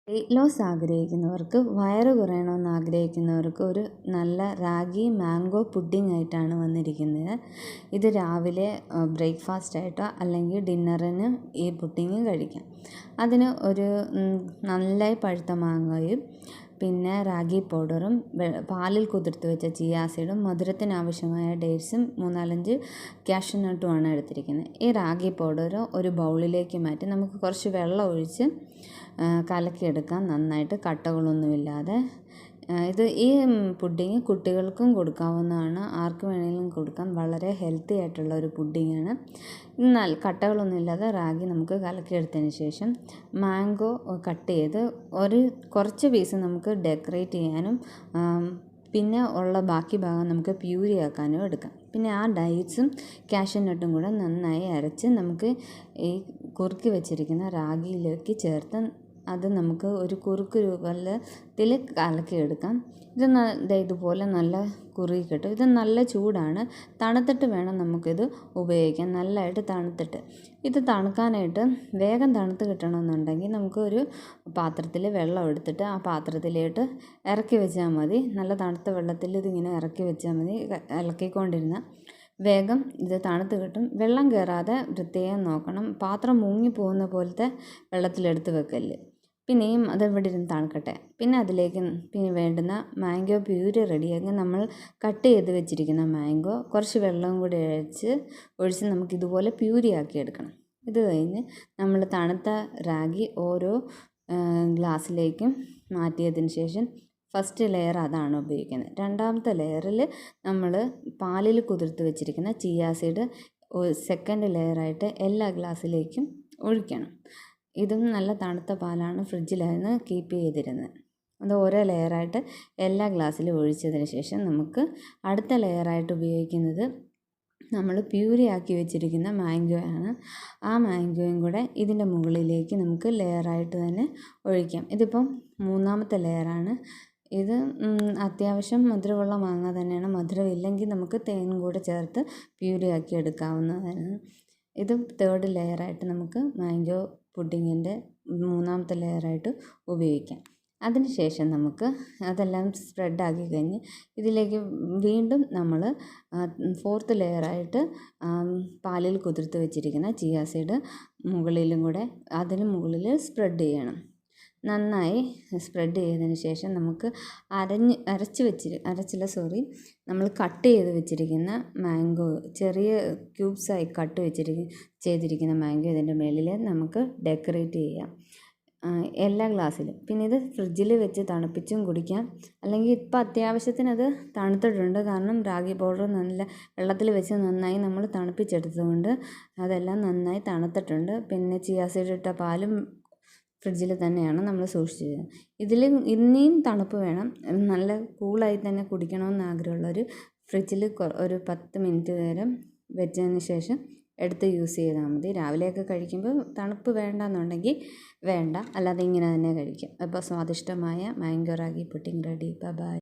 Weight loss ആഗ്രഹിക്കുന്നവർക്ക്, വയറ് കുറയണമെന്ന് ആഗ്രഹിക്കുന്നവർക്ക് ഒരു നല്ല റാഗി മാംഗോ പുഡിംഗ് ആയിട്ടാണ് വന്നിരിക്കുന്നത്. ഇത് രാവിലെ ബ്രേക്ക്ഫാസ്റ്റ് ആയിട്ടോ അല്ലെങ്കിൽ ഡിന്നറിന് ഈ പുഡിംഗ് കഴിക്കാം. അതിന് ഒരു നന്നായി പഴുത്ത മാങ്ങയും പിന്നെ റാഗി പൗഡറും പാലിൽ കുതിർത്ത് വെച്ച ചിയ സീഡും മധുരത്തിന് ആവശ്യമായ ഡേറ്റ്സും 3-4 കാഷ്യൂ നട്ടുമാണ് എടുത്തിരിക്കുന്നത്. ഈ റാഗി പൗഡർ ഒരു ബൗളിലേക്ക് മാറ്റി നമുക്ക് കുറച്ച് വെള്ളം ഒഴിച്ച് കലക്കിയെടുക്കാം നന്നായിട്ട്, കട്ടകളൊന്നുമില്ലാതെ. ഈ പുഡിങ് കുട്ടികൾക്കും കൊടുക്കാവുന്നതാണ്, ആർക്ക് വേണമെങ്കിലും കൊടുക്കാം. വളരെ ഹെൽത്തി ആയിട്ടുള്ള ഒരു പുഡിങ്ങാണ്. എന്നാൽ കട്ടകളൊന്നുമില്ലാതെ റാഗി നമുക്ക് കലക്കിയെടുത്തതിന് ശേഷം മാംഗോ കട്ട് ചെയ്ത് കുറച്ച് പീസ് നമുക്ക് ഡെക്കറേറ്റ് ചെയ്യാനും പിന്നെ ഉള്ള ബാക്കി ഭാഗം നമുക്ക് പ്യൂരി ആക്കാനും എടുക്കാം. പിന്നെ ആ ഡേറ്റ്സും കാഷ്യൂ നട്ടും കൂടെ നന്നായി അരച്ച് നമുക്ക് ഈ കുറുക്കി വെച്ചിരിക്കുന്ന റാഗിയിലേക്ക് ചേർത്ത് അത് നമുക്ക് ഒരു കുറുക്ക് രൂപത്തിൽ കലക്കിയെടുക്കാം. ഇതുപോലെ നല്ല കുറുകി കിട്ടും. ഇത് നല്ല ചൂടാണ്, തണുത്തിട്ട് വേണം നമുക്കിത് ഉപയോഗിക്കാൻ, നല്ലതായിട്ട് തണുത്തിട്ട്. ഇത് തണുക്കാനായിട്ട് വേഗം തണുത്ത് കിട്ടണമെന്നുണ്ടെങ്കിൽ നമുക്ക് ഒരു പാത്രത്തിൽ വെള്ളം എടുത്തിട്ട് ആ പാത്രത്തിലേക്ക് ഇറക്കി വെച്ചാൽ മതി. നല്ല തണുത്ത വെള്ളത്തിൽ ഇതിങ്ങനെ ഇറക്കി വെച്ചാൽ മതി. ഇളക്കിക്കൊണ്ടിരുന്നാൽ വേഗം ഇത് തണുത്ത് കിട്ടും. വെള്ളം കയറാതെ പ്രത്യേകം നോക്കണം. പാത്രം മുങ്ങിപ്പോകുന്ന പോലത്തെ വെള്ളത്തിലെടുത്ത് വെക്കല്ല്. പിന്നെയും അത് ഇവിടെ ഇരുന്ന് തണുക്കട്ടെ. പിന്നെ അതിലേക്ക് വേണ്ടുന്ന മാംഗോ പ്യൂരി റെഡിയാക്കി നമ്മൾ കട്ട് ചെയ്ത് വെച്ചിരിക്കുന്ന മാംഗോ കുറച്ച് വെള്ളം കൂടി ഒഴിച്ച് നമുക്കിതുപോലെ പ്യൂരി ആക്കി എടുക്കണം. ഇത് കഴിഞ്ഞ് നമ്മൾ തണുത്ത റാഗി ഓരോ ഗ്ലാസ്സിലേക്കും മാറ്റിയതിന് ശേഷം ഫസ്റ്റ് ലെയർ അതാണ് ഉപയോഗിക്കുന്നത്. രണ്ടാമത്തെ ലെയറിൽ നമ്മൾ പാലിൽ കുതിർത്ത് വെച്ചിരിക്കുന്ന ചിയ സീഡ് സെക്കൻഡ് ലെയറായിട്ട് എല്ലാ ഗ്ലാസ്സിലേക്കും ഒഴിക്കണം. ഇതും നല്ല തണുത്ത പാലാണ്, ഫ്രിഡ്ജിലായിരുന്നു കീപ്പ് ചെയ്തിരുന്നത്. അത് ഓരോ ലെയറായിട്ട് എല്ലാ ഗ്ലാസ്സിലും ഒഴിച്ചതിന് ശേഷം നമുക്ക് അടുത്ത ലെയറായിട്ട് ഉപയോഗിക്കുന്നത് നമ്മൾ പ്യൂരി ആക്കി വെച്ചിരിക്കുന്ന മാംഗോ ആണ്. ആ മാംഗോയും കൂടെ ഇതിൻ്റെ മുകളിലേക്ക് നമുക്ക് ലെയറായിട്ട് തന്നെ ഒഴിക്കാം. ഇതിപ്പം 3ാമത്തെ ലെയറാണ്. ഇത് അത്യാവശ്യം മധുരമുള്ള മാങ്ങ തന്നെയാണ്. മധുരമില്ലെങ്കിൽ നമുക്ക് തേനും കൂടെ ചേർത്ത് പ്യൂരി ആക്കി എടുക്കാവുന്നതാണ്. ഇത് 3rd ലെയറായിട്ട് നമുക്ക് മാംഗോ പുഡിങ്ങിൻ്റെ 3ാമത്തെ ലെയറായിട്ട് ഉപയോഗിക്കാം. അതിനുശേഷം നമുക്ക് അതെല്ലാം സ്പ്രെഡാക്കി കഴിഞ്ഞ് ഇതിലേക്ക് വീണ്ടും നമ്മൾ 4th ലെയറായിട്ട് പാലിൽ കുതിർത്ത് വെച്ചിരിക്കുന്ന ചിയ സീഡ് മുകളിലും കൂടെ അതിന് മുകളിൽ സ്പ്രെഡ് ചെയ്യണം. നന്നായി സ്പ്രെഡ് ചെയ്തതിന് ശേഷം നമുക്ക് നമ്മൾ കട്ട് ചെയ്ത് വെച്ചിരിക്കുന്ന മാംഗോ, ചെറിയ ക്യൂബ്സായി ചെയ്തിരിക്കുന്ന മാംഗോ ഇതിൻ്റെ മുകളിൽ നമുക്ക് ഡെക്കറേറ്റ് ചെയ്യാം എല്ലാ ഗ്ലാസ്സിലും. പിന്നെ ഇത് ഫ്രിഡ്ജിൽ വെച്ച് തണുപ്പിച്ചും കുടിക്കാം. അല്ലെങ്കിൽ ഇപ്പം അത്യാവശ്യത്തിന് അത് തണുത്തിട്ടുണ്ട്, കാരണം റാഗി പൗഡർ നല്ല വെള്ളത്തിൽ വെച്ച് നന്നായി നമ്മൾ തണുപ്പിച്ചെടുത്തതുകൊണ്ട് അതെല്ലാം നന്നായി തണുത്തിട്ടുണ്ട്. പിന്നെ ചിയ സീഡ് ഇട്ട പാലും ഫ്രിഡ്ജിൽ തന്നെയാണ് നമ്മൾ സൂക്ഷിച്ചത്. ഇതിൽ ഇനിയും തണുപ്പ് വേണം, നല്ല കൂളായി തന്നെ കുടിക്കണമെന്ന് ആഗ്രഹമുള്ളവർ ഫ്രിഡ്ജിൽ ഒരു 10 മിനിറ്റ് നേരം വെച്ചതിന് ശേഷം എടുത്ത് യൂസ് ചെയ്താൽ മതി. രാവിലെയൊക്കെ കഴിക്കുമ്പോൾ തണുപ്പ് വേണ്ടെന്നുണ്ടെങ്കിൽ വേണ്ട, അല്ലാതെ ഇങ്ങനെ തന്നെ കഴിക്കാം. അപ്പോൾ സ്വാദിഷ്ടമായ mango ragi pudding ready. By.